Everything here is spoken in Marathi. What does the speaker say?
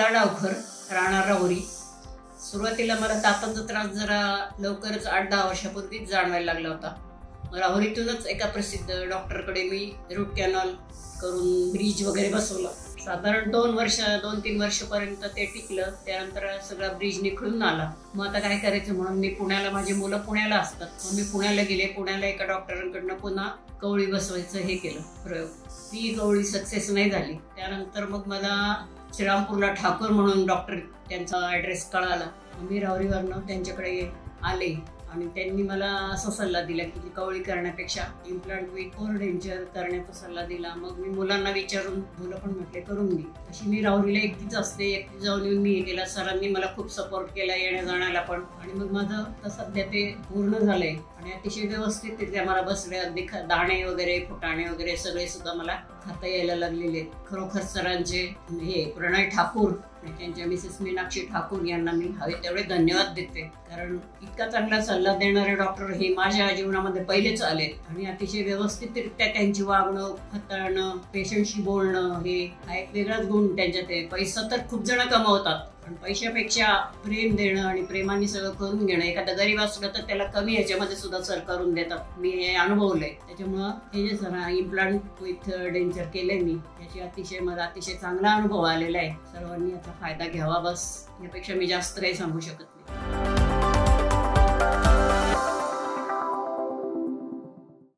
लीला डावखर, राहणार राहुरी. सुरुवातीला मला तापांचा त्रास जरा लवकरच 8-10 वर्षापूर्वीच जाणवायला लागला होता. राहुरीतूनच एका प्रसिद्ध डॉक्टरकडे मी रूट कॅनॉल करून ब्रिज वगैरे बसवला. साधारण 2-3 वर्षापर्यंत ते टिकलं. त्यानंतर सगळा ब्रिज निखळून आला. मग आता काय करायचं म्हणून मी पुण्याला, माझी मुलं पुण्याला असतात, मग मी पुण्याला गेले. पुण्याला एका डॉक्टरांकडनं पुन्हा कवळी बसवायचं हे केलं प्रयोग. ती कवळी सक्सेस नाही झाली. त्यानंतर मग मला श्रीरामपूरला ठाकूर म्हणून डॉक्टर, त्यांचा ॲड्रेस कळाला. मी राहुरीवरनं त्यांच्याकडे आले आणि त्यांनी मला असा सल्ला दिला की कवळी करण्यापेक्षा इम्प्लांट विथ कोर डेंचर करण्याचा सल्ला दिला. मग मी मुलांना विचारून, मुलं पण म्हटले करून घे. अशी मी राहुरीला एकटीच असते, एकटी जाऊन येऊन मी हे केला. सरांनी मला खूप सपोर्ट केला येण्या जाण्याला पण. आणि मग माझं तर सध्या ते पूर्ण झालंय आणि अतिशय व्यवस्थितरित्या मला बसले. अगदी दाणे वगैरे, फुटाणे वगैरे सगळे सुद्धा मला खाता यायला लागलेले आहेत. खरोखर सरांचे हे प्रणय ठाकूर आणि त्यांच्या मिसेस मीनाक्षी ठाकूर यांना मी हवे तेवढे धन्यवाद देते. कारण इतका चांगला सल्ला देणारे डॉक्टर हे माझ्या जीवनामध्ये पहिलेच आलेत. आणि अतिशय व्यवस्थितरित्या त्यांची वागणूक, हाताळणं, पेशंटशी बोलणं, हे हा एक वेगळाच गुण त्यांच्यात आहे. पैसा तर खूप जण कमावतात, पण पैशापेक्षा प्रेम देणं आणि प्रेमाने सगळं करून घेणं. एखादा गरीब असलं तर त्याला कमी ह्याच्यामध्ये सुद्धा सर करून देतात. मी हे अनुभवलंय. त्याच्यामुळं हे जे सर इम्प्लांट विथ डेंचर केलंय मी, याची मला अतिशय चांगला अनुभव आलेला आहे. सर्वांनी याचा फायदा घ्यावा, बस यापेक्षा मी जास्त काही सांगू शकत नाही.